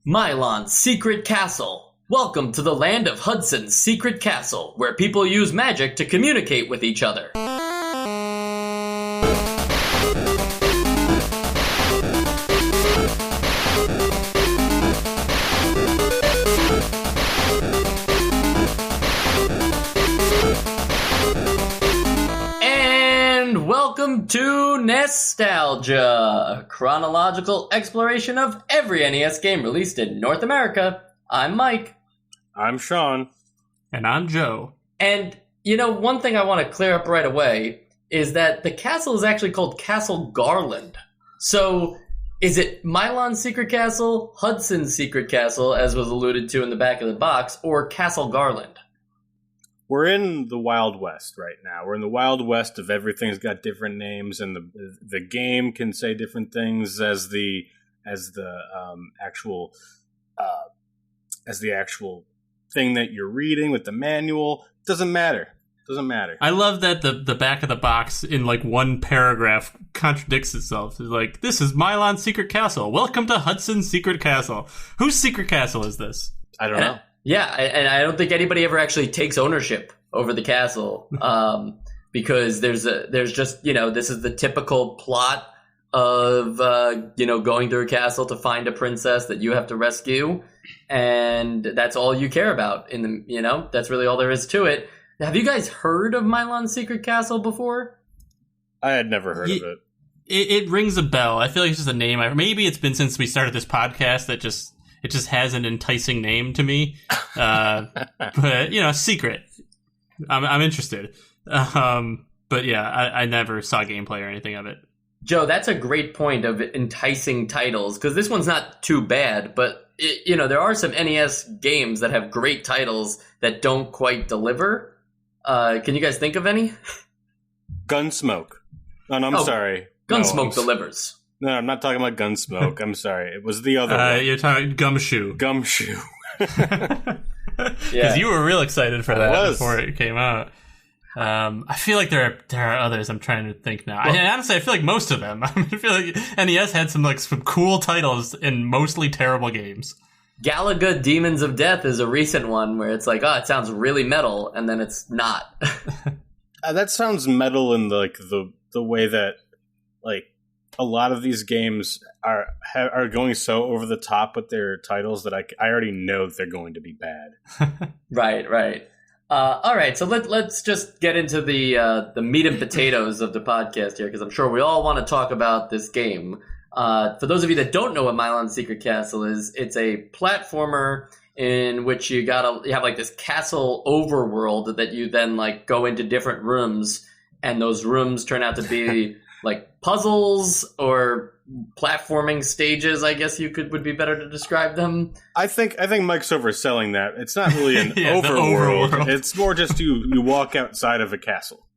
Milon'S secret castle. Welcome to the land of Hudson's secret castle, where people use magic to communicate with each other. And welcome to Nostalgia, a chronological exploration of every NES game released in North America. I'm Mike. I'm Sean. And I'm Joe. And, you know, one thing I want to clear up right away is that the castle is actually called Castle Garland. So, is it Milon'S secret castle, Hudson's secret castle, as was alluded to in the back of the box, or Castle Garland? We're in the Wild West right now. We're in the Wild West of everything's got different names, and the game can say different things as the actual thing that you're reading with the manual. Doesn't matter. I love that the back of the box in like one paragraph contradicts itself. It's like, this is Milon'S secret castle. Welcome to Hudson's secret castle. Whose secret castle is this? I don't know. Yeah, and I don't think anybody ever actually takes ownership over the castle, because there's just, you know, this is the typical plot of, going through a castle to find a princess that you have to rescue, and that's all you care about. That's really all there is to it. Have you guys heard of Milon'S secret castle before? I had never heard of it. It rings a bell. I feel like it's just a name. Maybe it's been since we started this podcast that it just has an enticing name to me. But, secret. I'm interested. But yeah, I never saw gameplay or anything of it. Joe, that's a great point of enticing titles, because this one's not too bad, but, there are some NES games that have great titles that don't quite deliver. Can you guys think of any? Gunsmoke. Oh, no, I'm sorry. Gunsmoke delivers. No, I'm not talking about Gunsmoke. I'm sorry. It was the other one. You're talking Gumshoe. Because you were real excited for that before it came out. I feel like there are others. I'm trying to think now. And honestly, I feel like most of them. I feel like NES had some cool titles in mostly terrible games. Galaga Demons of Death is a recent one where it's like, oh, it sounds really metal, and then it's not. That sounds metal in the way that a lot of these games are going so over the top with their titles that I already know that they're going to be bad. Right. All right, so let's just get into the meat and potatoes of the podcast here, because I'm sure we all want to talk about this game. For those of you that don't know what Milon'S secret castle is, it's a platformer in which you have this castle overworld that you then go into different rooms, and those rooms turn out to be puzzles or platforming stages, I guess would be better to describe them. I think Mike's overselling that. It's not really an overworld. It's more just you walk outside of a castle.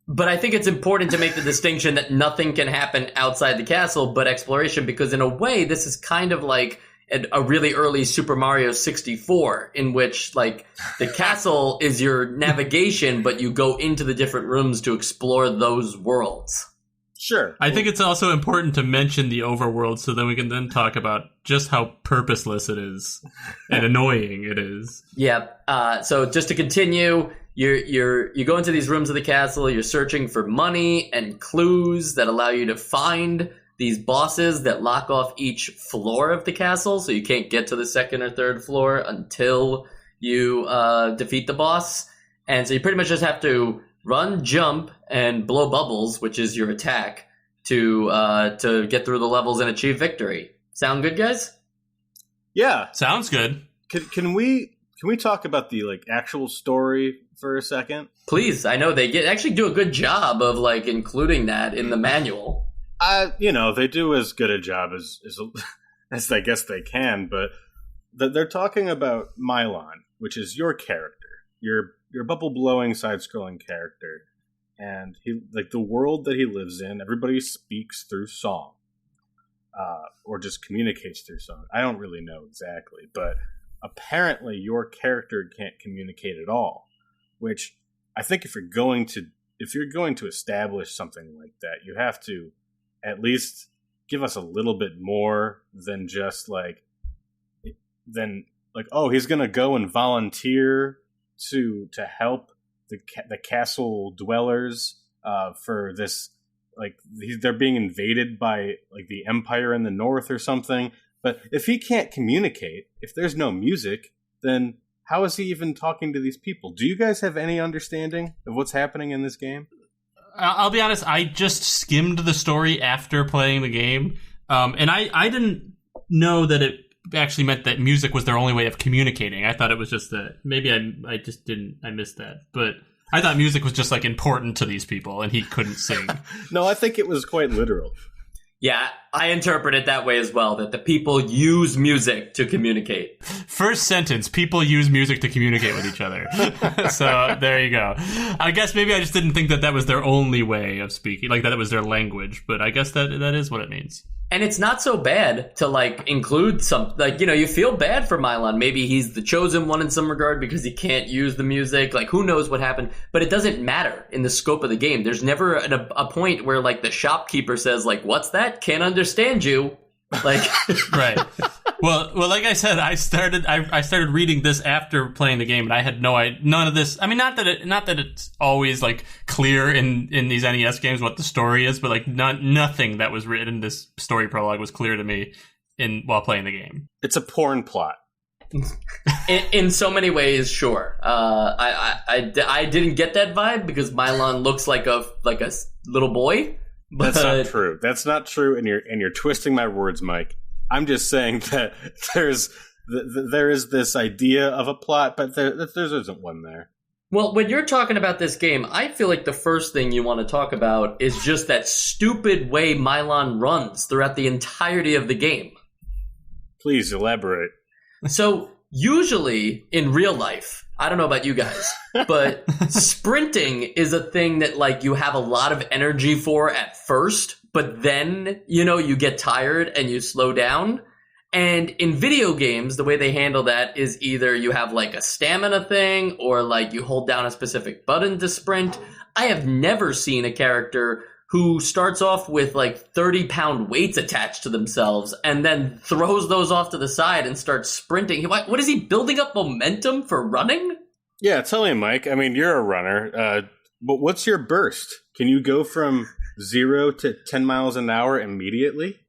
But I think it's important to make the distinction that nothing can happen outside the castle but exploration, because in a way this is kind of like a really early Super Mario 64, in which the castle is your navigation, but you go into the different rooms to explore those worlds. Sure. I think it's also important to mention the overworld, so then we can then talk about just how purposeless it is and annoying it is. Yeah. So just to continue, you go into these rooms of the castle. You're searching for money and clues that allow you to find these bosses that lock off each floor of the castle, so you can't get to the second or third floor until you defeat the boss. And so you pretty much just have to run, jump, and blow bubbles, which is your attack, to get through the levels and achieve victory. Sound good, guys? Yeah, sounds good. Can we talk about the actual story for a second? Please. I know they actually do a good job of including that in the manual. They do as good a job as I guess they can, but they're talking about Milon, which is your character, your bubble blowing side scrolling character, and he the world that he lives in. Everybody speaks through song, or just communicates through song. I don't really know exactly, but apparently your character can't communicate at all. Which I think if you're going to establish something like that, you have to at least give us a little bit more than just then like, oh, he's gonna go and volunteer to help the castle dwellers for this, like they're being invaded by like the Empire in the north or something. But if he can't communicate, if there's no music, then how is he even talking to these people? Do you guys have any understanding of what's happening in this game? I'll be honest, I just skimmed the story after playing the game, and I didn't know that it actually meant that music was their only way of communicating. I thought it was just that. Maybe I missed that. But I thought music was just, like, important to these people, and he couldn't sing. No, I think it was quite literal. Yeah, I interpret it that way as well, that the people use music to communicate. First sentence, people use music to communicate with each other. So, there you go. I guess maybe I just didn't think that was their only way of speaking, like that it was their language, but I guess that is what it means. And it's not so bad to, like, include some, like, you know, you feel bad for Milon. Maybe he's the chosen one in some regard because he can't use the music. Like, who knows what happened? But it doesn't matter in the scope of the game. There's never a point where, like, the shopkeeper says, like, what's that? Can't understand you. Like, right. Well, like I said, I started reading this after playing the game, and I had none of this. I mean, not that it's always like clear in these NES games what the story is, but like nothing that was written in this story prologue was clear to me while playing the game. It's a porn plot. in so many ways, sure. I didn't get that vibe because Milon looks like a little boy. But that's not true. That's not true, and you're twisting my words, Mike. I'm just saying that there is this idea of a plot, but there isn't one there. Well, when you're talking about this game, I feel like the first thing you want to talk about is just that stupid way Milon runs throughout the entirety of the game. Please elaborate. So, usually in real life, I don't know about you guys, but sprinting is a thing that, like, you have a lot of energy for at first, but then, you know, you get tired and you slow down. And in video games, the way they handle that is either you have, like, a stamina thing or, like, you hold down a specific button to sprint. I have never seen a character who starts off with, like, 30-pound weights attached to themselves and then throws those off to the side and starts sprinting. What is he, building up momentum for running? Yeah, tell me, Mike. I mean, you're a runner. But what's your burst? Can you go from 0 to 10 miles an hour immediately?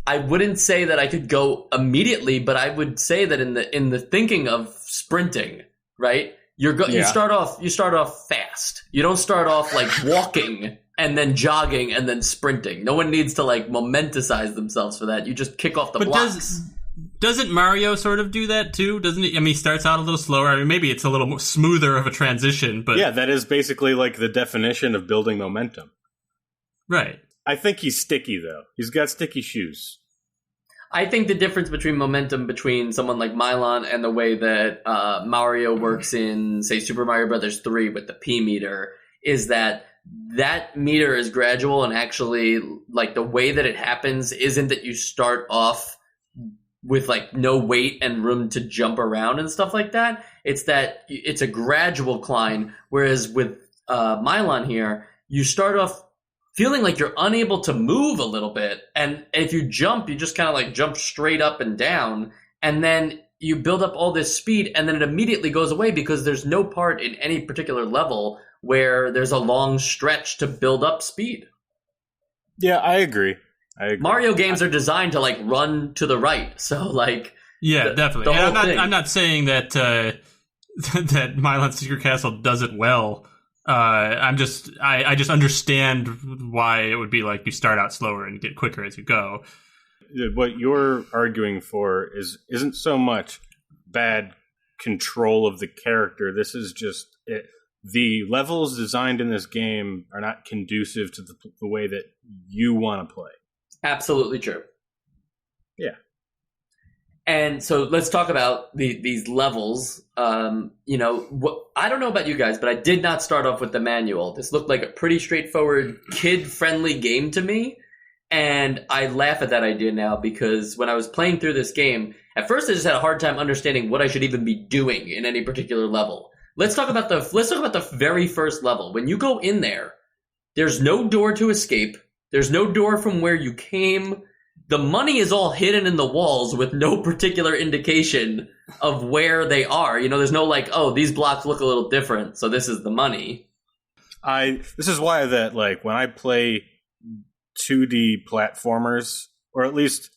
I wouldn't say that I could go immediately, but I would say that in the thinking of sprinting, right? You start off fast. You don't start off like walking and then jogging and then sprinting. No one needs to like momenticize themselves for that. You just kick off the blocks. Doesn't Mario sort of do that too? Doesn't he? I mean, he starts out a little slower. I mean, maybe it's a little more smoother of a transition, but yeah, that is basically like the definition of building momentum. Right. I think he's sticky, though. He's got sticky shoes. I think the difference between momentum between someone like Milon and the way that Mario works in, say, Super Mario Brothers 3 with the P meter is that meter is gradual, and actually, like, the way that it happens isn't that you start off with, like, no weight and room to jump around and stuff like that. It's that it's a gradual climb, whereas with Milon here, you start off feeling like you're unable to move a little bit. And if you jump, you just kind of like jump straight up and down. And then you build up all this speed, and then it immediately goes away because there's no part in any particular level where there's a long stretch to build up speed. Yeah, I agree. Mario games are designed to like run to the right. So like, yeah, definitely. I'm not saying that that Milon's Secret Castle does it well. I just understand why it would be like you start out slower and get quicker as you go. What you're arguing for isn't so much bad control of the character. This is just it. The levels designed in this game are not conducive to the way that you want to play. Absolutely true. Yeah. And so let's talk about these levels. I don't know about you guys, but I did not start off with the manual. This looked like a pretty straightforward, kid-friendly game to me. And I laugh at that idea now because when I was playing through this game, at first I just had a hard time understanding what I should even be doing in any particular level. Let's talk about the very first level. When you go in there, there's no door to escape. There's no door from where you came. the money is all hidden in the walls with no particular indication of where they are. You know, there's no like, oh, these blocks look a little different, so this is the money. This is why that, like, when I play 2D platformers, or at least,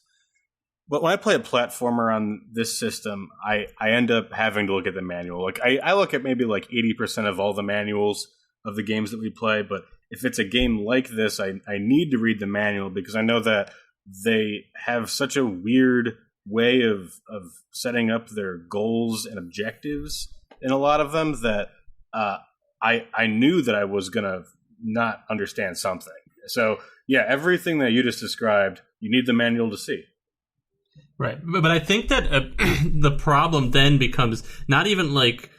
but when I play a platformer on this system, I end up having to look at the manual. Like, I look at maybe like 80% of all the manuals of the games that we play, but if it's a game like this, I need to read the manual because I know that they have such a weird way of setting up their goals and objectives in a lot of them that I knew that I was going to not understand something. So, yeah, everything that you just described, you need the manual to see. Right. But I think that the problem then becomes not even like,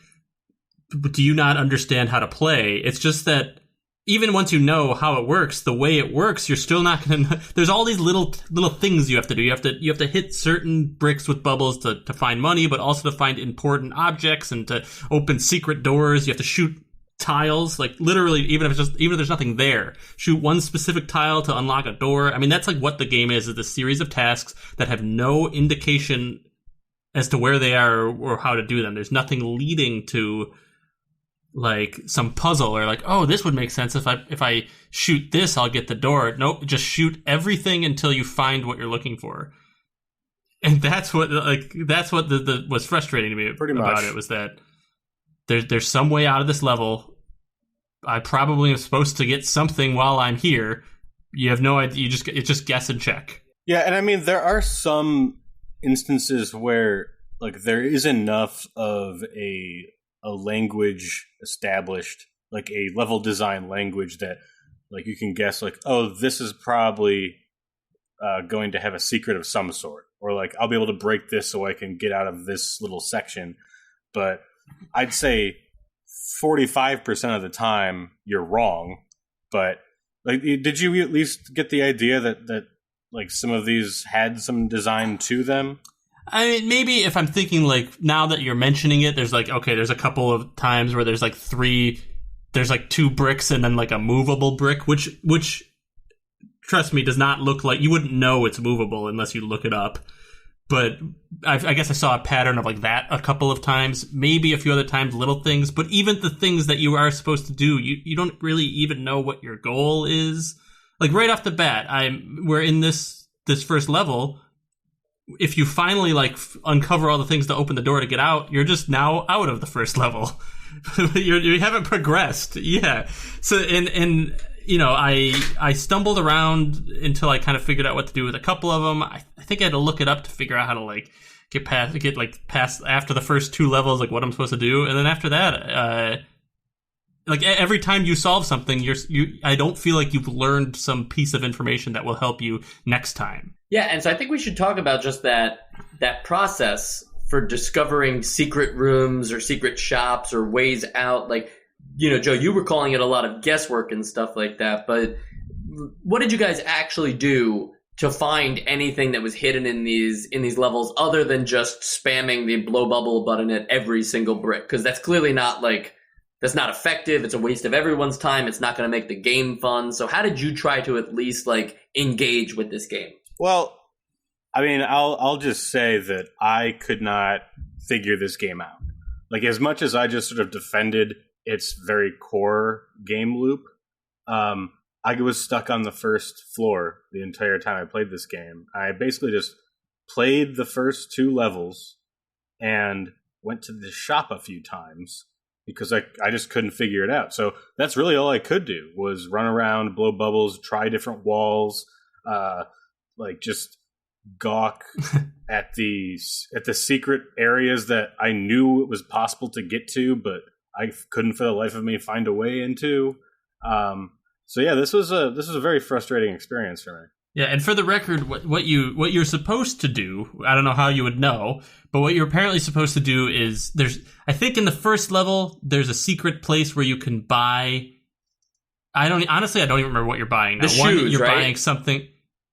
do you not understand how to play? It's just that even once you know how it works, the way it works, you're still not going to know. There's all these little things you have to do. You have to hit certain bricks with bubbles to find money, but also to find important objects and to open secret doors. You have to shoot tiles, like literally, even if there's nothing there, shoot one specific tile to unlock a door. I mean, that's like what the game is a series of tasks that have no indication as to where they are or how to do them. There's nothing leading to like some puzzle or like, oh, this would make sense if I shoot this, I'll get the door. Nope, just shoot everything until you find what you're looking for. And that's what was frustrating to me about it, was that there's some way out of this level. I probably am supposed to get something while I'm here. You have no idea. It's just guess and check. Yeah, and I mean, there are some instances where like there is enough of a language established, like a level design language that like you can guess like, oh, this is probably going to have a secret of some sort, or like I'll be able to break this so I can get out of this little section. But I'd say 45% of the time you're wrong. But like, did you at least get the idea that like some of these had some design to them? I mean, maybe if I'm thinking like now that you're mentioning it, there's like, okay, there's a couple of times where there's like there's like 2 bricks and then like a movable brick, which trust me, does not look like, you wouldn't know it's movable unless you look it up. But I guess I saw a pattern of like that a couple of times, maybe a few other times, little things. But even the things that you are supposed to do, you don't really even know what your goal is. Like right off the bat, we're in this first level. If you finally like uncover all the things to open the door to get out, you're just now out of the first level. You haven't progressed. Yeah. So and you know, I stumbled around until I kind of figured out what to do with a couple of them. I think I had to look it up to figure out how to like get past after the first 2 levels, like what I'm supposed to do, and then after that, like every time you solve something, I don't feel like you've learned some piece of information that will help you next time. Yeah, and so I think we should talk about just that process for discovering secret rooms or secret shops or ways out. Like, you know, Joe, you were calling it a lot of guesswork and stuff like that, but what did you guys actually do to find anything that was hidden in these levels other than just spamming the blow bubble button at every single brick? Because that's clearly not like, that's not effective. It's a waste of everyone's time. It's not going to make the game fun. So how did you try to at least like engage with this game? Well, I mean, I'll just say that I could not figure this game out. Like, as much as I just sort of defended its very core game loop, I was stuck on the first floor the entire time I played this game. I basically just played the first 2 levels and went to the shop a few times because I just couldn't figure it out. So that's really all I could do, was run around, blow bubbles, try different walls, like just gawk at the secret areas that I knew it was possible to get to, but I couldn't for the life of me find a way into. So yeah, this was a very frustrating experience for me. Yeah, and for the record, what you're supposed to do, I don't know how you would know, but what you're apparently supposed to do is I think in the first level there's a secret place where you can buy. I don't even remember what you're buying now. The shoes, you're right? buying something.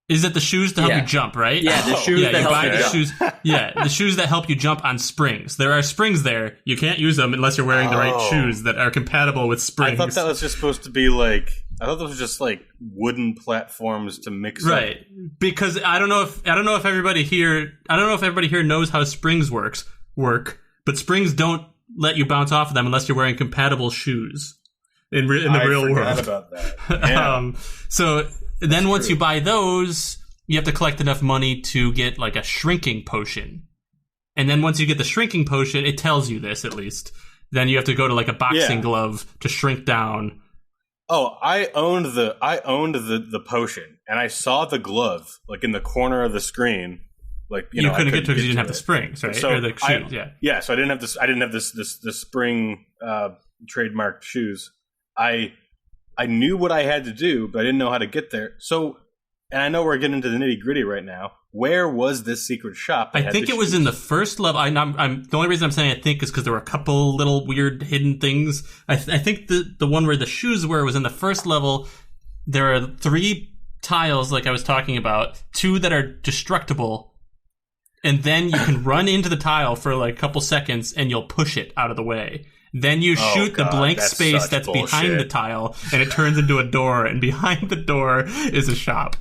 Is it the shoes to help you jump, right? Yeah, the shoes that help you jump. Shoes, the shoes that help you jump on springs. There are springs there. You can't use them unless you're wearing the right shoes that are compatible with springs. I thought that was just supposed to be like I thought those were just like wooden platforms to mix right. up. Because I don't know if everybody here knows how springs work, but springs don't let you bounce off of them unless you're wearing compatible shoes in the real world. I forgot about that. Yeah. So then once you buy those, you have to collect enough money to get like a shrinking potion. And then once you get the shrinking potion, it tells you this at least. Then you have to go to like a boxing glove to shrink down. Oh, I owned the potion, and I saw the glove like in the corner of the screen. Like you couldn't get to it because you didn't have the springs, right? So or the shoes, yeah. So I didn't have this. I didn't have this spring trademarked shoes. I knew what I had to do, but I didn't know how to get there. So, and I know we're getting into the nitty gritty right now. Where was this secret shop? I think it was in the first level. I'm the only reason I'm saying I think is because there were a couple little weird hidden things. I think the one where the shoes were was in the first level. There are 3 tiles, like I was talking about, 2 that are destructible, and then you can run into the tile for like a couple seconds, and you'll push it out of the way. Then you shoot the blank space that's behind the tile, and it turns into a door, and behind the door is a shop.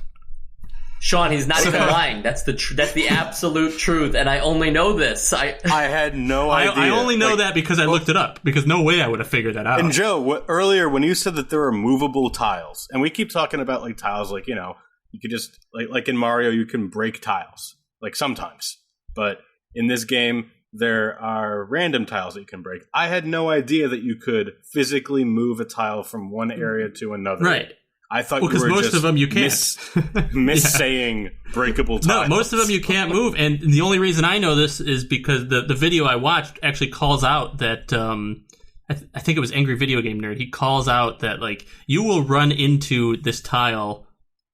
Sean, he's not even lying. That's the absolute truth, and I only know this. I had no idea. I only know that because I looked it up, because no way I would have figured that out. And Joe, earlier when you said that there are movable tiles, and we keep talking about like tiles, like, you know, you could just, like in Mario, you can break tiles, like sometimes. But in this game, there are random tiles that you can break. I had no idea that you could physically move a tile from one area to another. Right. I thought you were most just of them you can't. saying breakable tiles. No, most of them you can't move, and the only reason I know this is because the video I watched actually calls out that I think it was Angry Video Game Nerd. He calls out that like you will run into this tile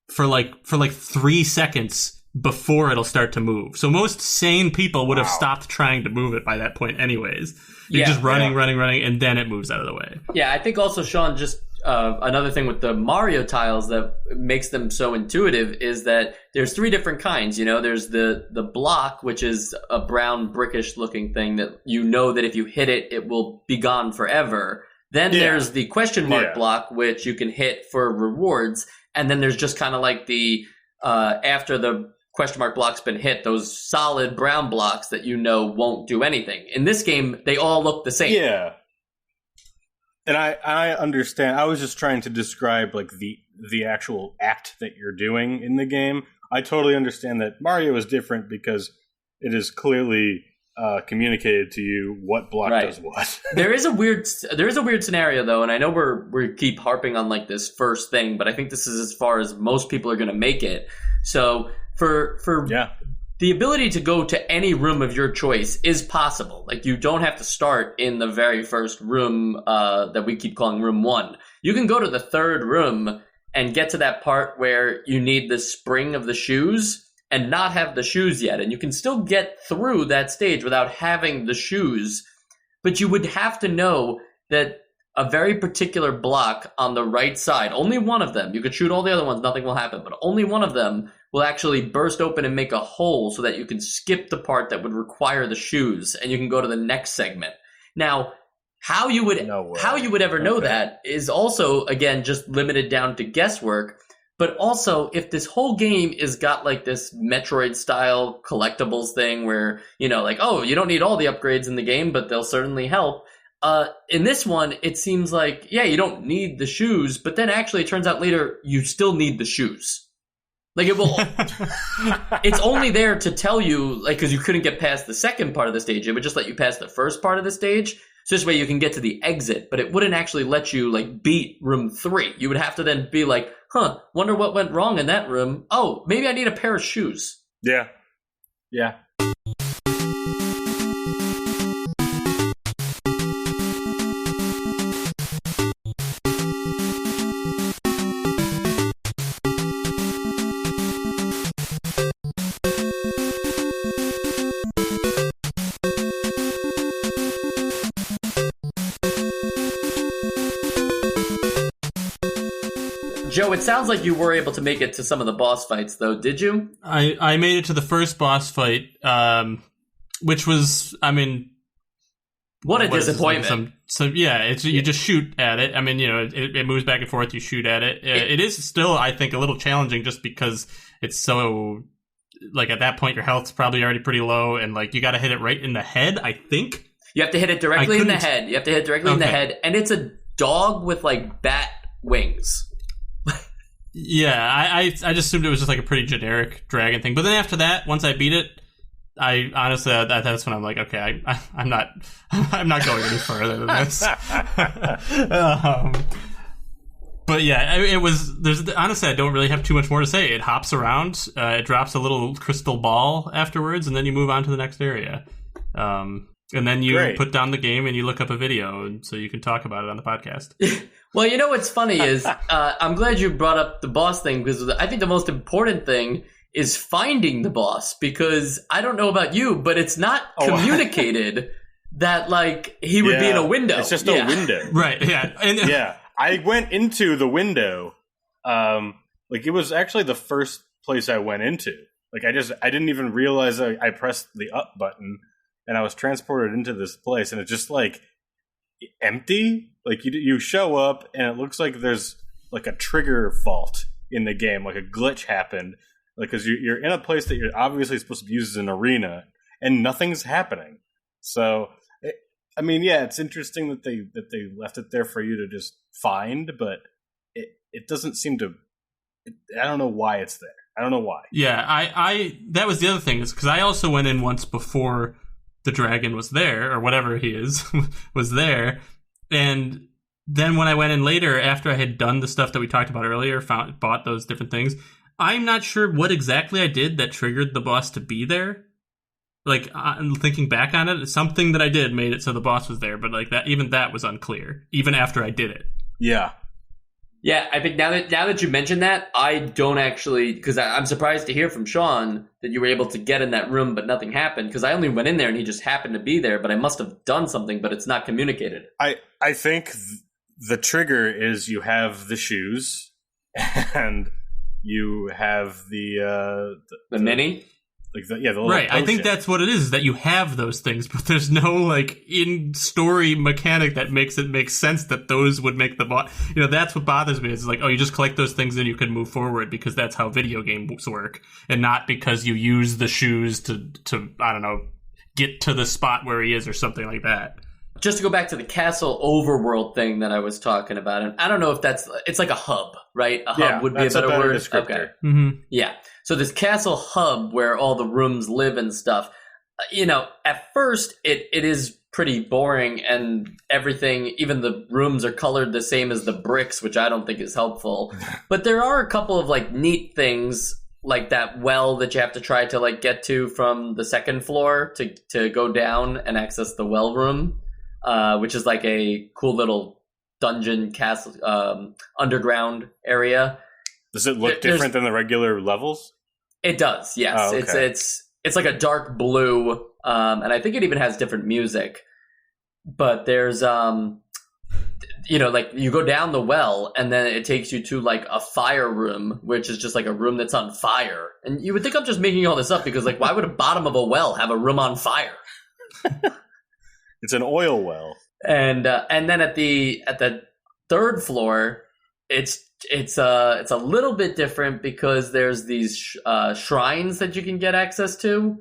for like 3 seconds before it'll start to move. So most sane people would have stopped trying to move it by that point anyways. You're just running, and then it moves out of the way. Yeah, I think also, Sean, just another thing with the Mario tiles that makes them so intuitive is that there's 3 different kinds. You know, there's the block, which is a brown brickish looking thing that you know that if you hit it, it will be gone forever. Then there's the question mark block, which you can hit for rewards. And then there's just kind of like the after the question mark block's been hit, those solid brown blocks that you know won't do anything. In this game, they all look the same. Yeah. And I understand. I was just trying to describe like the actual act that you're doing in the game. I totally understand that Mario is different because it is clearly communicated to you what block does what. There is a weird scenario though, and I know we keep harping on like this first thing, but I think this is as far as most people are going to make it. So for the ability to go to any room of your choice is possible. Like, you don't have to start in the very first room that we keep calling room 1. You can go to the 3rd room and get to that part where you need the spring of the shoes and not have the shoes yet. And you can still get through that stage without having the shoes. But you would have to know that a very particular block on the right side, only one of them, you could shoot all the other ones, nothing will happen, but only one of them will actually burst open and make a hole so that you can skip the part that would require the shoes and you can go to the next segment. Now, how you would ever know that is also, again, just limited down to guesswork. But also, if this whole game is got like this Metroid-style collectibles thing where, you know, like, oh, you don't need all the upgrades in the game, but they'll certainly help. In this one, it seems like, you don't need the shoes, but then actually it turns out later you still need the shoes. Like, it will, it's only there to tell you, like, because you couldn't get past the second part of the stage, it would just let you pass the first part of the stage. So this way you can get to the exit, but it wouldn't actually let you, like, beat room 3. You would have to then be like, wonder what went wrong in that room. Oh, maybe I need a pair of shoes. Yeah. Yeah. Joe, it sounds like you were able to make it to some of the boss fights, though. Did you? I made it to the first boss fight, which was, I mean, What a disappointment. You just shoot at it. I mean, it moves back and forth. You shoot at it. It is still, I think, a little challenging just because it's so, like, at that point, your health's probably already pretty low, and, like, you got to hit it right in the head, I think. You have to hit it directly in the head. You have to hit it directly in the head, and it's a dog with, like, bat wings. Yeah, I just assumed it was just like a pretty generic dragon thing. But then after that, once I beat it, I honestly that's when I'm like, okay, I'm not going any further than this. But yeah, honestly, I don't really have too much more to say. It hops around, it drops a little crystal ball afterwards, and then you move on to the next area. And then you put down the game and you look up a video, and so you can talk about it on the podcast. Well, you know what's funny is I'm glad you brought up the boss thing, because I think the most important thing is finding the boss, because I don't know about you, but it's not communicated that, like, he would be in a window. It's just a window. Right, yeah. Yeah. I went into the window. Like, it was actually the first place I went into. Like, I didn't even realize I pressed the up button, and I was transported into this place, and it's just, like, empty. Like, you show up, and it looks like there's, like, a trigger fault in the game. Like, a glitch happened. Like, because you're in a place that you're obviously supposed to use as an arena, and nothing's happening. So, I mean, yeah, it's interesting that they left it there for you to just find, but it doesn't seem to... I don't know why it's there. I don't know why. Yeah, I that was the other thing, is because I also went in once before the dragon was there, or whatever he is, was there, and then when I went in later, after I had done the stuff that we talked about earlier, bought those different things, I'm not sure what exactly I did that triggered the boss to be there. Like, thinking back on it, something that I did made it so the boss was there, but like that was unclear, even after I did it. Yeah. Yeah, I think now that you mentioned that, I don't actually, because I'm surprised to hear from Sean that you were able to get in that room, but nothing happened, because I only went in there and he just happened to be there, but I must have done something, but it's not communicated. I think the trigger is you have the shoes, and you have the mini? Like the little right, potion. I think that's what it is, that you have those things, but there's no, like, in-story mechanic that makes it make sense that those would make the boss. That's what bothers me. It's like, oh, you just collect those things and you can move forward, because that's how video games work, and not because you use the shoes to I don't know, get to the spot where he is or something like that. Just to go back to the castle overworld thing that I was talking about, and I don't know if it's like a hub, right? A hub would be a better word. Descriptor. Okay. Mm-hmm. Yeah. So this castle hub where all the rooms live and stuff, at first it is pretty boring, and everything, even the rooms are colored the same as the bricks, which I don't think is helpful. But there are a couple of, like, neat things, like that well that you have to try to, like, get to from the second floor to go down and access the well room. Which is like a cool little dungeon castle, underground area. Does it look different than the regular levels? It does, yes. Oh, okay. It's like a dark blue, and I think it even has different music. But there's, like, you go down the well, and then it takes you to, like, a fire room, which is just like a room that's on fire. And you would think I'm just making all this up, because, like, why would a bottom of a well have a room on fire? It's an oil well. And then at the third floor, it's a little bit different, because there's these shrines that you can get access to,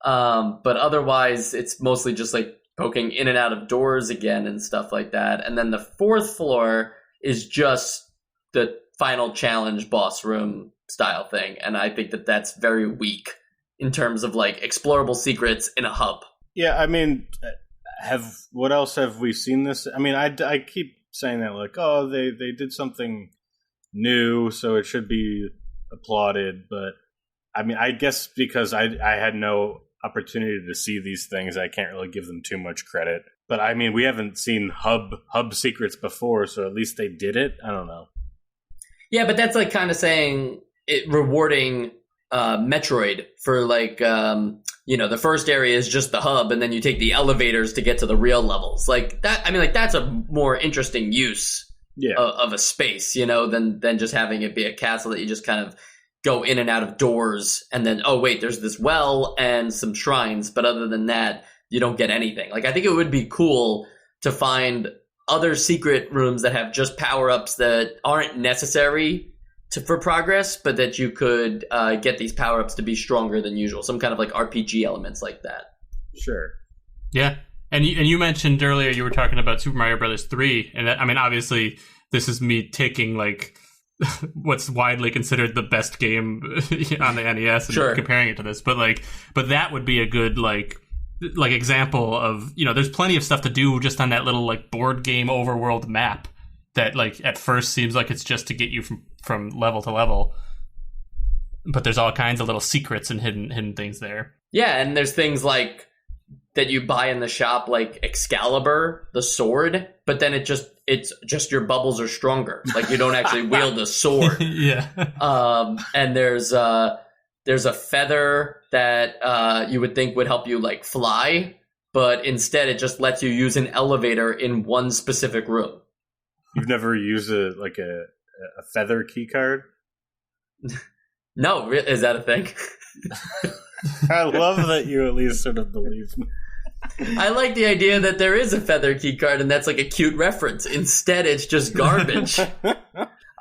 but otherwise it's mostly just like poking in and out of doors again and stuff like that. And then the fourth floor is just the final challenge boss room style thing, and I think that that's very weak in terms of, like, explorable secrets in a hub. Yeah, I mean, what else have we seen this? I mean, I keep saying that, like, oh, they did something new, so it should be applauded. But I mean, I guess because I had no opportunity to see these things, I can't really give them too much credit. But I mean, we haven't seen hub secrets before, so at least they did it. I don't know. Yeah, but that's like kind of saying it rewarding Metroid for, like, the first area is just the hub, and then you take the elevators to get to the real levels. Like that, I mean, like, that's a more interesting use of a space, than just having it be a castle that you just kind of go in and out of doors, and then, oh wait, there's this well and some shrines. But other than that, you don't get anything. Like, I think it would be cool to find other secret rooms that have just power-ups that aren't necessary for progress, but that you could get these power-ups to be stronger than usual. Some kind of like RPG elements like that. Sure. Yeah. And you mentioned earlier you were talking about Super Mario Brothers 3, and I mean, obviously, this is me taking like what's widely considered the best game on the NES and comparing it to this, but that would be a good like example of, you know, there's plenty of stuff to do just on that little like board game overworld map that like at first seems like it's just to get you from level to level, but there's all kinds of little secrets and hidden things there. Yeah, and there's things like that you buy in the shop, like Excalibur, the sword, but then it's just your bubbles are stronger. Like, you don't actually wield a sword. Yeah. And there's a feather that you would think would help you like fly, but instead it just lets you use an elevator in one specific room. You've never used a feather key card? No, is that a thing? I love that you at least sort of believe me. I like the idea that there is a feather key card, and that's like a cute reference. Instead, it's just garbage. All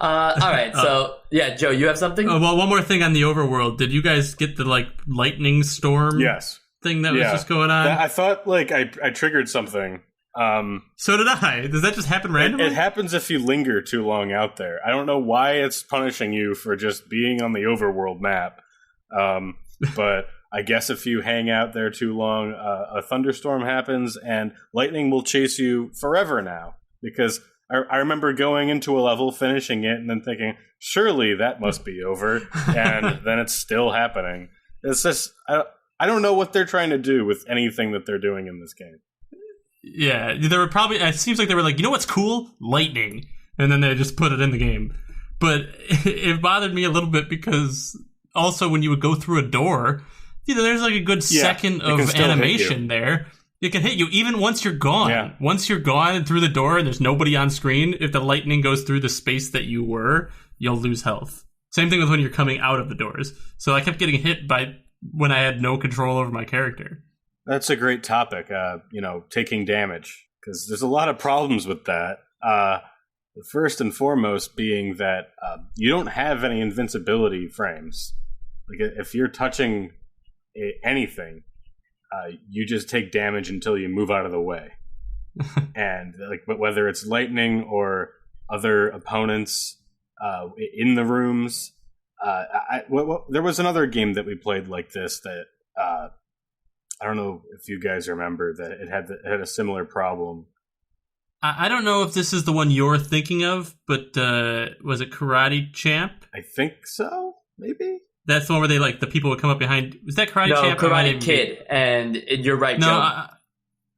right, so yeah, Joe, you have something? Well, one more thing on the overworld. Did you guys get the like lightning storm? Yes. Thing that was just going on? I thought like I triggered something. So did I. Does that just happen randomly? It happens if you linger too long out there. I don't know why it's punishing you for just being on the overworld map. But I guess if you hang out there too long, a thunderstorm happens and lightning will chase you forever now. Because I remember going into a level, finishing it, and then thinking, surely that must be over. And then it's still happening. It's just, I don't know what they're trying to do with anything that they're doing in this game. Yeah, there were probably, it seems like they were like, you know what's cool? Lightning. And then they just put it in the game. But it bothered me a little bit because also when you would go through a door, you know, there's like a good second of animation there. It can hit you even once you're gone. Yeah. Once you're gone through the door and there's nobody on screen, if the lightning goes through the space that you were, you'll lose health. Same thing with when you're coming out of the doors. So I kept getting hit by when I had no control over my character. That's a great topic, taking damage. Because there's a lot of problems with that. The first and foremost being that you don't have any invincibility frames. Like, if you're touching anything, you just take damage until you move out of the way. And but whether it's lightning or other opponents in the rooms, there was another game that we played like this that I don't know if you guys remember that it had a similar problem. I don't know if this is the one you're thinking of, but was it Karate Champ? I think so, maybe. That's the one where they like the people would come up behind. Was that Karate Champ? No, Karate Kid. And you're right, no, Joe.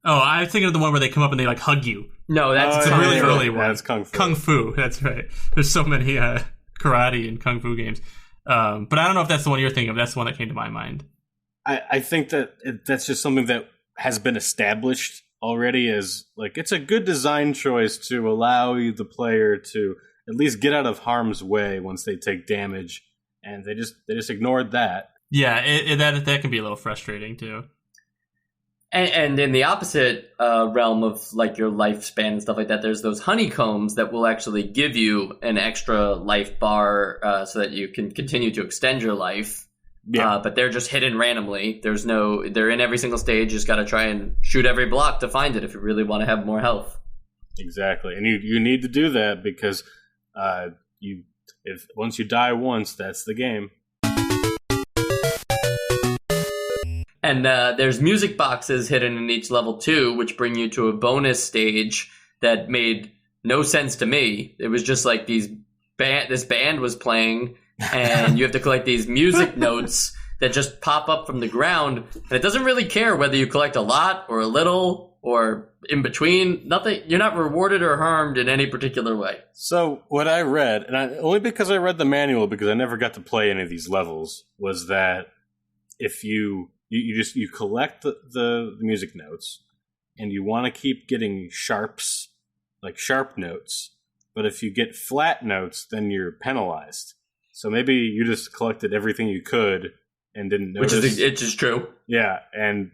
I was thinking of the one where they come up and they like hug you. No, that's a really early one. That's Kung Fu. Kung Fu. That's right. There's so many karate and Kung Fu games, but I don't know if that's the one you're thinking of. That's the one that came to my mind. I think that that's just something that has been established already as like it's a good design choice to allow you, the player, to at least get out of harm's way once they take damage, and they just ignored that. Yeah, that can be a little frustrating too. And in the opposite realm of like your lifespan and stuff like that, there's those honeycombs that will actually give you an extra life bar so that you can continue to extend your life. Yeah. But they're just hidden randomly. They're in every single stage. You just got to try and shoot every block to find it if you really want to have more health. Exactly. And you need to do that because once you die once, that's the game. And there's music boxes hidden in each level too, which bring you to a bonus stage that made no sense to me. It was just like this band was playing, and you have to collect these music notes that just pop up from the ground. And it doesn't really care whether you collect a lot or a little or in between. Nothing. You're not rewarded or harmed in any particular way. So what I read, and only because I read the manual, because I never got to play any of these levels, was that if you collect the music notes, and you want to keep getting sharps, like sharp notes. But if you get flat notes, then you're penalized. So maybe you just collected everything you could and didn't notice. Which is true. Yeah, and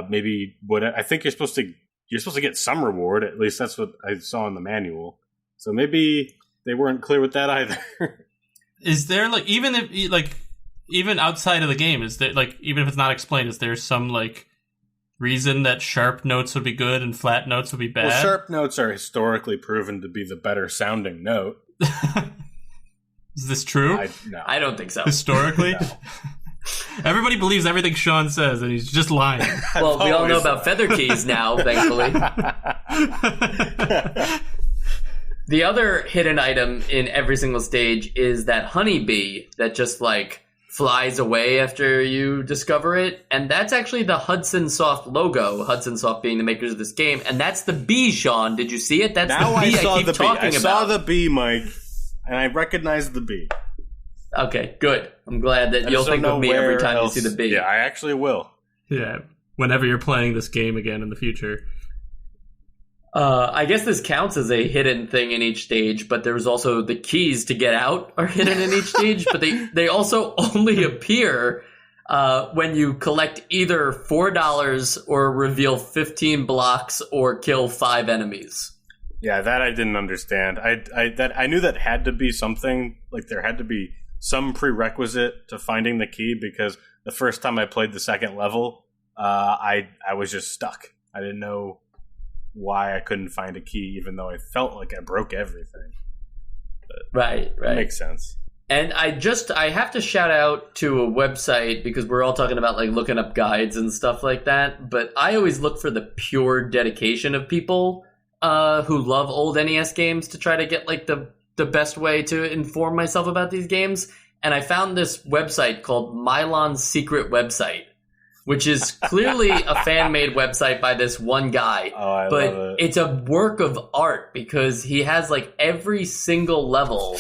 maybe what I think you're supposed to get some reward. At least that's what I saw in the manual. So maybe they weren't clear with that either. Is there like even outside of the game, is there like even if it's not explained, is there some like reason that sharp notes would be good and flat notes would be bad? Well, sharp notes are historically proven to be the better sounding note. Is this true? No. I don't think so. Historically? No. Everybody believes everything Sean says, and he's just lying. Well, we all know about feather keys now, thankfully. The other hidden item in every single stage is that honeybee that just like flies away after you discover it. And that's actually the Hudson Soft logo, Hudson Soft being the makers of this game. And that's the bee, Sean. Did you see it? That's now the bee I keep talking about. I saw the bee, Mike, and I recognized the bee. Okay, good. I'm glad that you'll think of me every time you see the bee. Yeah, I actually will. Yeah, whenever you're playing this game again in the future. I guess this counts as a hidden thing in each stage, but there's also the keys to get out are hidden in each stage, but they also only appear when you collect either $4 or reveal 15 blocks or kill 5 enemies. Yeah, that I didn't understand. I knew that had to be something, like there had to be some prerequisite to finding the key, because the first time I played the second level, I was just stuck. I didn't know why I couldn't find a key, even though I felt like I broke everything. But right. That makes sense. And I have to shout out to a website, because we're all talking about like looking up guides and stuff like that, but I always look for the pure dedication of people who love old NES games to try to get like the best way to inform myself about these games. And I found this website called Milon'S Secret Website, which is clearly a fan-made website by this one guy. Oh, I but love it. It's a work of art, because he has like every single level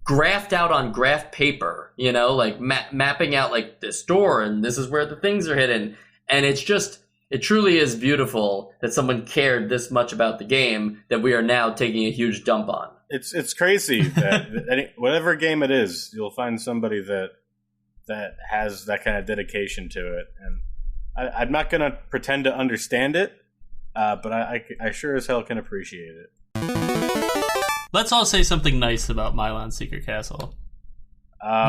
graphed out on graph paper, you know, like mapping out like this door and this is where the things are hidden. And it truly is beautiful that someone cared this much about the game that we are now taking a huge dump on. It's crazy that whatever game it is, you'll find somebody that has that kind of dedication to it. And I'm not going to pretend to understand it, but I sure as hell can appreciate it. Let's all say something nice about Milon's Secret Castle.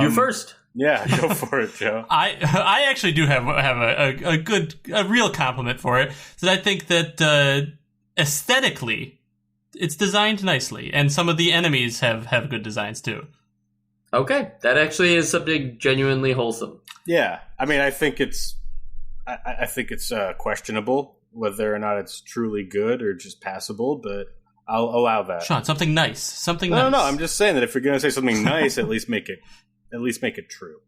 You first. Yeah, go for it, Joe. I actually do have a real compliment for it. So I think that aesthetically, it's designed nicely, and some of the enemies have good designs too. Okay, that actually is something genuinely wholesome. Yeah, I mean, I think it's questionable whether or not it's truly good or just passable, but I'll allow that. Sean, something nice, nice. No, I'm just saying that if you're going to say something nice, at least make it true.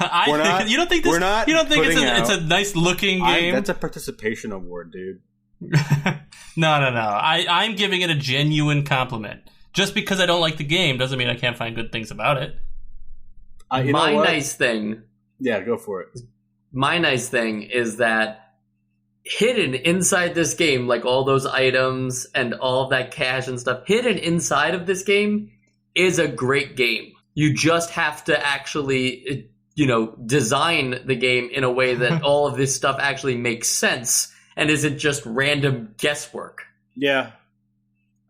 You don't think it's a nice looking game? That's a participation award, dude. No. I'm giving it a genuine compliment. Just because I don't like the game doesn't mean I can't find good things about it. My nice thing... Yeah, go for it. My nice thing is that hidden inside this game, like all those items and all of that cash and stuff, hidden inside of this game is a great game. You just have to actually, design the game in a way that all of this stuff actually makes sense and isn't just random guesswork. Yeah.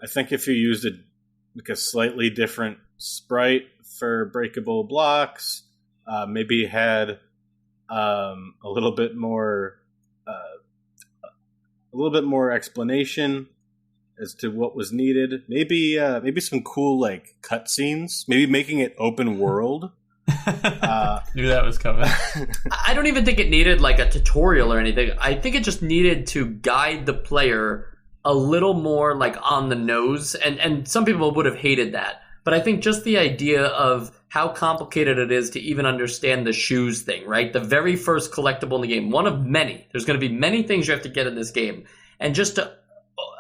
I think if you used a slightly different sprite for breakable blocks, maybe had a little bit more explanation as to what was needed. Maybe some cool like cutscenes. Maybe making it open world. Knew that was coming. I don't even think it needed like a tutorial or anything. I think it just needed to guide the player a little more like on the nose, and some people would have hated that. But I think just the idea of how complicated it is to even understand the shoes thing, right? The very first collectible in the game, one of many. There's going to be many things you have to get in this game. And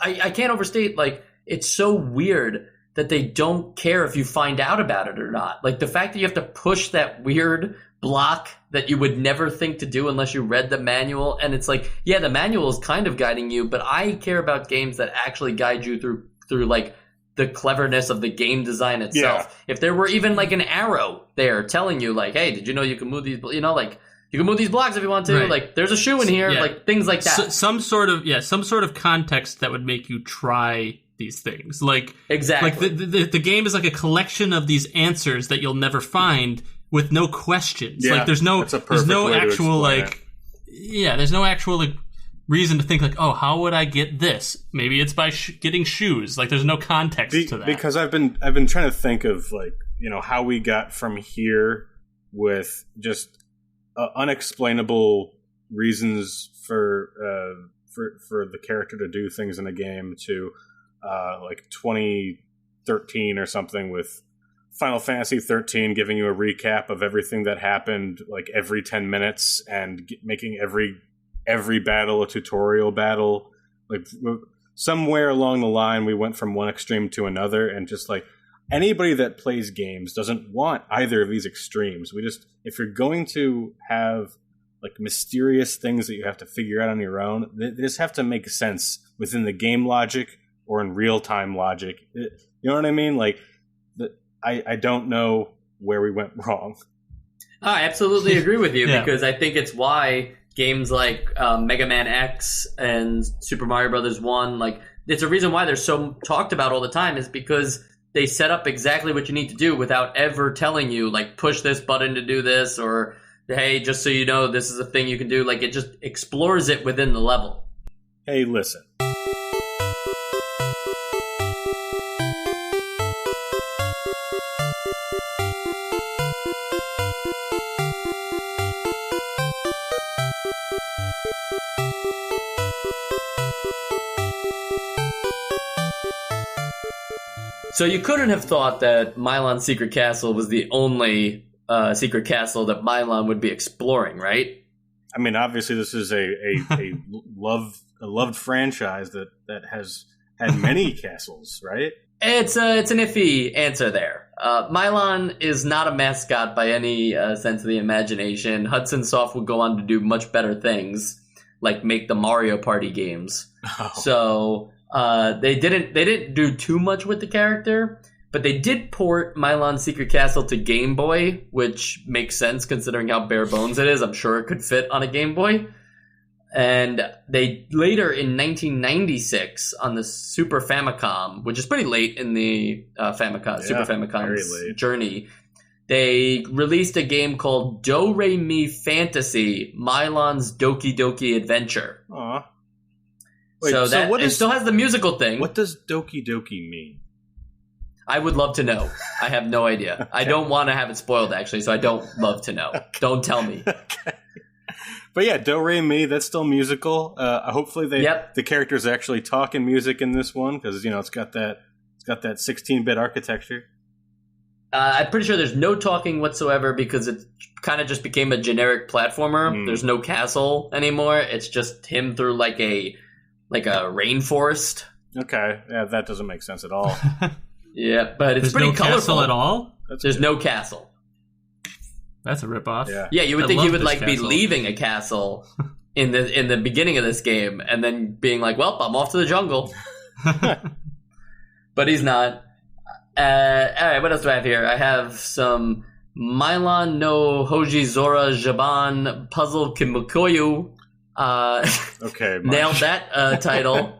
I can't overstate, like, it's so weird that they don't care if you find out about it or not. Like, the fact that you have to push that weird block that you would never think to do unless you read the manual. And it's like, yeah, the manual is kind of guiding you, but I care about games that actually guide you through like, the cleverness of the game design itself. Yeah. If there were even like an arrow there telling you like, hey, did you know you can move these, like You can move these blocks if you want to. Right. Like, there's a shoe in here. Yeah. Like, things like that. Some sort of context that would make you try these things. Like, exactly. Like the game is like a collection of these answers that you'll never find with no questions. Yeah, like, there's no actual like, there's no actual like reason to think like, oh, how would I get this? Maybe it's by getting shoes. Like, there's no context to that. Because I've been trying to think of like, you know, how we got from here with just unexplainable reasons for the character to do things in a game to like 2013 or something with Final Fantasy 13 giving you a recap of everything that happened like every 10 minutes and making every battle a tutorial battle. Like, somewhere along the line we went from one extreme to another, and just like anybody that plays games doesn't want either of these extremes. If you're going to have like mysterious things that you have to figure out on your own, they just have to make sense within the game logic or in real-time logic. You know what I mean? Like, I don't know where we went wrong. I absolutely agree with you because I think it's why games like Mega Man X and Super Mario Brothers 1, like, it's a reason why they're so talked about all the time, is because they set up exactly what you need to do without ever telling you, like, push this button to do this, or, hey, just so you know, this is a thing you can do. Like, it just explores it within the level. Hey, listen. So you couldn't have thought that Milon's Secret Castle was the only secret castle that Milon would be exploring, right? I mean, obviously, this is a loved franchise that has had many castles, right? It's an iffy answer there. Milon is not a mascot by any sense of the imagination. Hudson Soft would go on to do much better things, like make the Mario Party games. Oh. So they didn't do too much with the character, but they did port Milon's Secret Castle to Game Boy, which makes sense considering how bare bones it is. I'm sure it could fit on a Game Boy. And they later in 1996 on the Super Famicom, which is pretty late in the Super Famicom's journey, they released a game called Do Re Mi Fantasy: Milon's Doki Doki Adventure. Aww. Wait, so it still has the musical thing. What does Doki Doki mean? I would love to know. I have no idea. Okay. I don't want to have it spoiled, actually, so I don't love to know. Okay. Don't tell me. Okay. But yeah, Do Re Mi, that's still musical. Hopefully the characters actually talk in music in this one, because, you know, it's got that 16-bit architecture. I'm pretty sure there's no talking whatsoever because it kind of just became a generic platformer. There's no castle anymore. It's just him through like a rainforest. Okay, yeah, that doesn't make sense at all. Yeah, but it's pretty colorful. Castle at all? There's no castle. That's a ripoff. Yeah, you would think he would like be leaving a castle in the beginning of this game and then being like, "Well, I'm off to the jungle." But he's not. All right, what else do I have here? I have some Milon no Hoji Zora Jaban Puzzle Kimukoyu. Okay, nailed that title.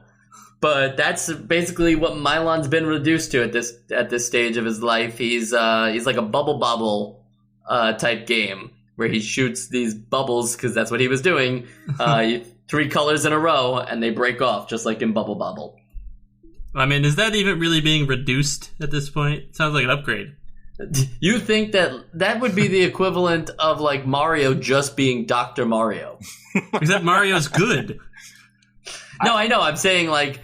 But that's basically what Milon's been reduced to at this stage of his life. He's like a bubble bobble type game where he shoots these bubbles because that's what he was doing. 3 colors in a row and they break off just like in Bubble Bobble. I mean, is that even really being reduced at this point? Sounds like an upgrade. You think that would be the equivalent of like Mario just being Dr. Mario? Except Mario's good. No, I know. I'm saying like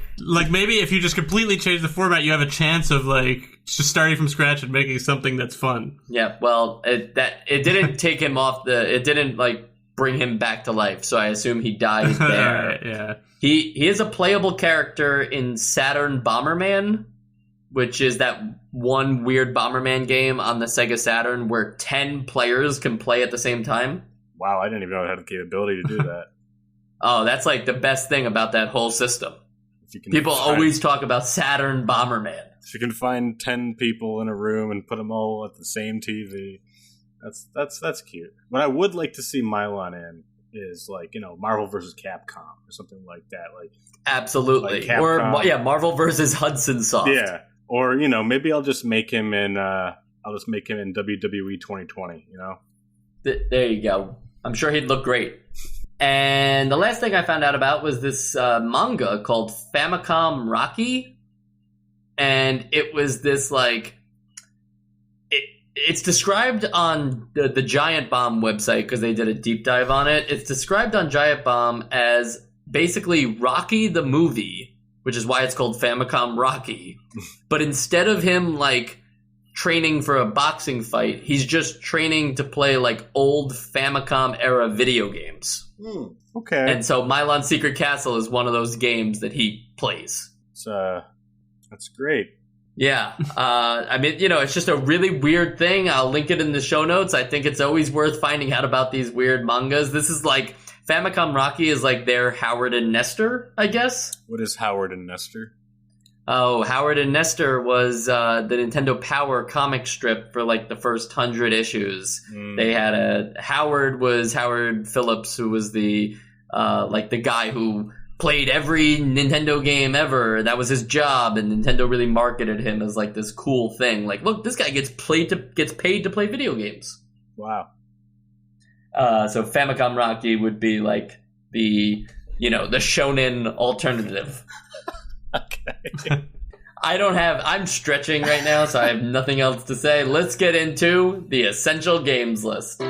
maybe if you just completely change the format, you have a chance of like just starting from scratch and making something that's fun. Yeah, well, it didn't take him off it didn't like bring him back to life. So I assume he died there. Right, yeah. He is a playable character in Saturn Bomberman, which is that one weird Bomberman game on the Sega Saturn where 10 players can play at the same time. Wow, I didn't even know it had the capability to do that. Oh, that's like the best thing about that whole system. People always talk about Saturn Bomberman. If you can find 10 people in a room and put them all at the same TV. That's cute. What I would like to see Milon in is like, Marvel versus Capcom or something like that. Like absolutely, like or Marvel versus Hudson Soft. Yeah, or maybe I'll just make him in WWE 2020. There you go. I'm sure he'd look great. And the last thing I found out about was this manga called Famicom Rocky, and it was this like. It's described on the Giant Bomb website because they did a deep dive on it. It's described on Giant Bomb as basically Rocky the movie, which is why it's called Famicom Rocky. But instead of him like training for a boxing fight, he's just training to play like old Famicom era video games. Okay. And so Milon's Secret Castle is one of those games that he plays. That's great. Yeah. I mean, it's just a really weird thing. I'll link it in the show notes. I think it's always worth finding out about these weird mangas. This is like, Famicom Rocky is like their Howard and Nestor, I guess. What is Howard and Nestor? Oh, Howard and Nestor was the Nintendo Power comic strip for like the first 100 issues. They had Howard was Howard Phillips, who was the the guy who played every Nintendo game ever. That was his job, and Nintendo really marketed him as like this cool thing. Like, look, this guy gets paid to play video games. Wow. So Famicom Rocky would be like the shonen alternative. Okay. I'm stretching right now, so I have nothing else to say. Let's get into the essential games list.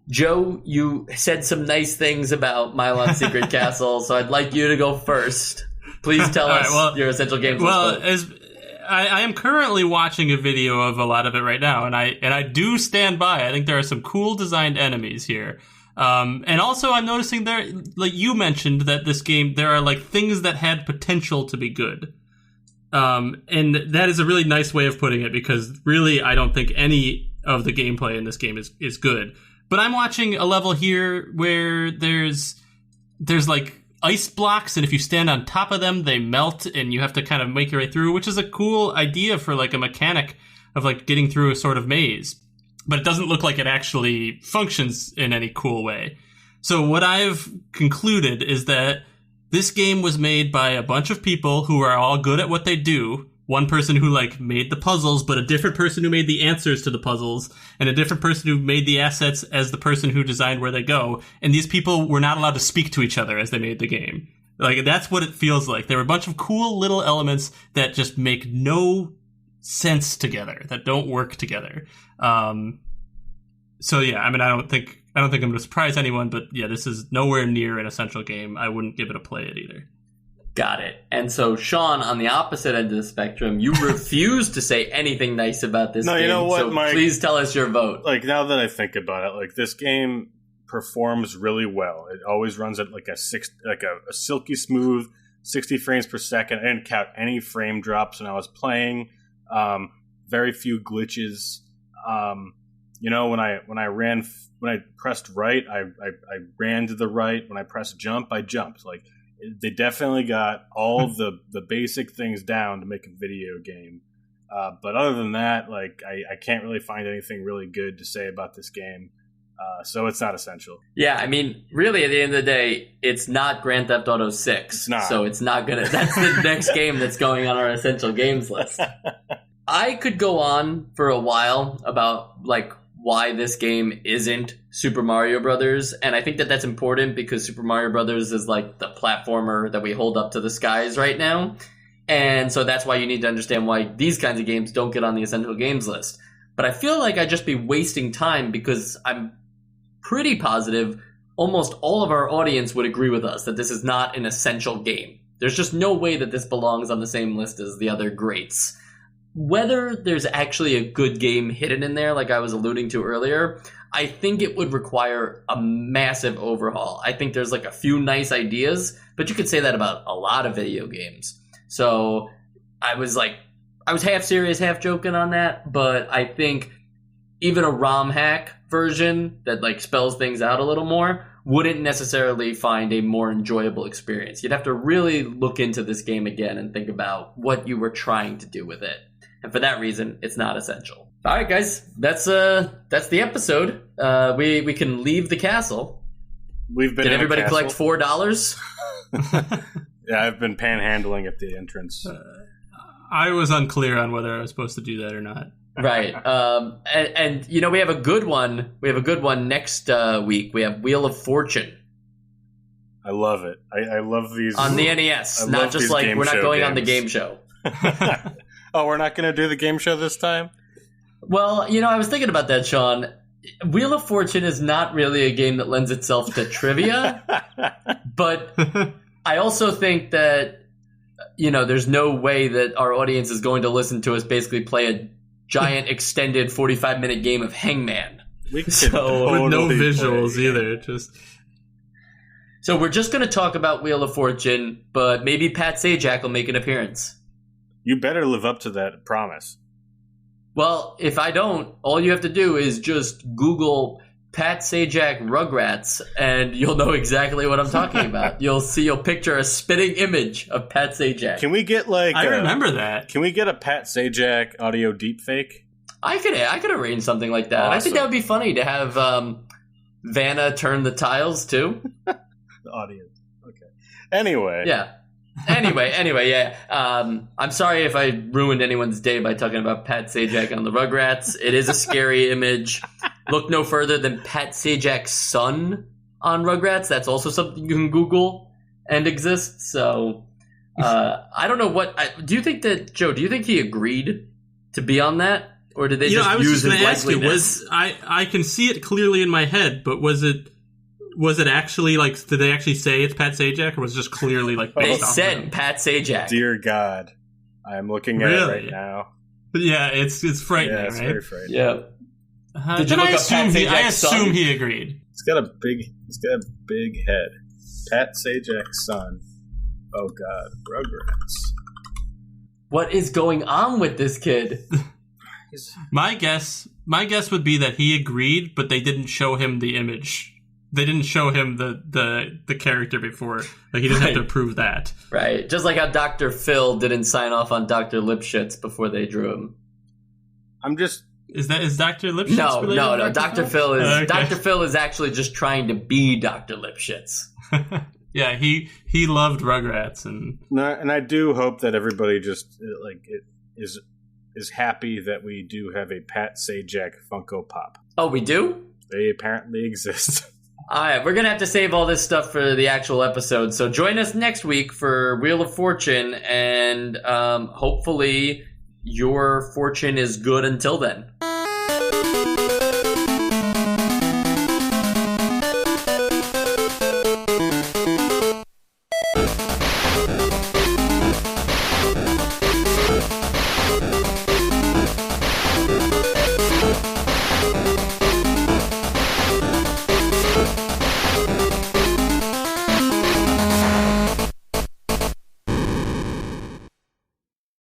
Joe, you said some nice things about Milon's Secret Castle, so I'd like you to go first. Please tell us your essential games list. I am currently watching a video of a lot of it right now, and I do stand by. I think there are some cool designed enemies here. And also I'm noticing there, like you mentioned, that this game, there are like things that had potential to be good. And that is a really nice way of putting it, because really I don't think any of the gameplay in this game is good. But I'm watching a level here where there's like ice blocks, and if you stand on top of them, they melt, and you have to kind of make your way through, which is a cool idea for like a mechanic of like getting through a sort of maze. But it doesn't look like it actually functions in any cool way. So what I've concluded is that this game was made by a bunch of people who are all good at what they do. One person who like made the puzzles, but a different person who made the answers to the puzzles, and a different person who made the assets as the person who designed where they go. And these people were not allowed to speak to each other as they made the game. Like, that's what it feels like. There were a bunch of cool little elements that just make no sense together, that don't work together. So yeah, I mean, I don't think I'm going to surprise anyone, but yeah, this is nowhere near an essential game. I wouldn't give it a play it either. Got it. And so, Sean, on the opposite end of the spectrum, you refuse to say anything nice about this game. No, you know what, so Mike? Please tell us your vote. Like, now that I think about it, like, this game performs really well. It always runs at like a silky smooth 60 frames per second. I didn't count any frame drops when I was playing. Very few glitches. When I pressed right, I ran to the right. When I pressed jump, I jumped. Like, they definitely got all the basic things down to make a video game. But other than that, like, I can't really find anything really good to say about this game. So it's not essential. Yeah, I mean, really, at the end of the day, it's not Grand Theft Auto 6. It's not. So it's not gonna. That's the next game that's going on our essential games list. I could go on for a while about like why this game isn't Super Mario Brothers, and I think that that's important because Super Mario Brothers is like the platformer that we hold up to the skies right now, and so that's why you need to understand why these kinds of games don't get on the essential games list. But I feel like I'd just be wasting time because I'm pretty positive almost all of our audience would agree with us that this is not an essential game. There's just no way that this belongs on the same list as the other greats. Whether there's actually a good game hidden in there, like I was alluding to earlier, I think it would require a massive overhaul. I think there's like a few nice ideas, but you could say that about a lot of video games. So I was half serious, half joking on that, but I think even a ROM hack version that like spells things out a little more wouldn't necessarily find a more enjoyable experience. You'd have to really look into this game again and think about what you were trying to do with it. And for that reason, it's not essential. All right, guys, that's the episode. We can leave the castle. We've been. Did everybody collect $4? Yeah, I've been panhandling at the entrance. I was unclear on whether I was supposed to do that or not. Right. And we have a good one. We have a good one next week. We have Wheel of Fortune. I love it. I love these on the NES. Not just like we're not going on the game show. Oh, we're not going to do the game show this time? Well, I was thinking about that, Sean. Wheel of Fortune is not really a game that lends itself to trivia, but I also think that, there's no way that our audience is going to listen to us basically play a giant extended 45-minute game of Hangman. Totally with no visuals either. So we're just going to talk about Wheel of Fortune, but maybe Pat Sajak will make an appearance. You better live up to that promise. Well, if I don't, all you have to do is just Google Pat Sajak Rugrats, and you'll know exactly what I'm talking about. You'll picture a spitting image of Pat Sajak. Can we get I remember that. Can we get a Pat Sajak audio deepfake? I could arrange something like that. Awesome. I think that would be funny to have Vanna turn the tiles too. The audience. Okay. Anyway. Yeah. Anyway, yeah. I'm sorry if I ruined anyone's day by talking about Pat Sajak on the Rugrats. It is a scary image. Look no further than Pat Sajak's son on Rugrats. That's also something you can Google and exists. So I don't know do you think that, Joe, do you think he agreed to be on that? Or did they just use his likeliness? I can see it clearly in my head, but was it actually did they actually say it's Pat Sajak, or was it just clearly they said Pat Sajak? Dear God, I'm looking at it right now. Yeah, it's frightening. Yeah, it's right? very frightening. Yeah. Did you look up Pat Sajak's I assume he agreed. He's got a big head. Pat Sajak's son. Oh God, Rugrats. What is going on with this kid? My guess would be that he agreed, but they didn't show him the image. They didn't show him the character before. He didn't have to approve that. Right. Just like how Dr. Phil didn't sign off on Dr. Lipschitz before they drew him. Is Dr. Lipschitz No. related? Dr. Phil is okay. Dr. Phil is actually just trying to be Dr. Lipschitz. Yeah, he loved Rugrats and I do hope that everybody just is happy that we do have a Pat Sajak Funko Pop. Oh, we do? They apparently exist. All right, we're going to have to save all this stuff for the actual episode. So join us next week for Wheel of Fortune, and hopefully your fortune is good until then.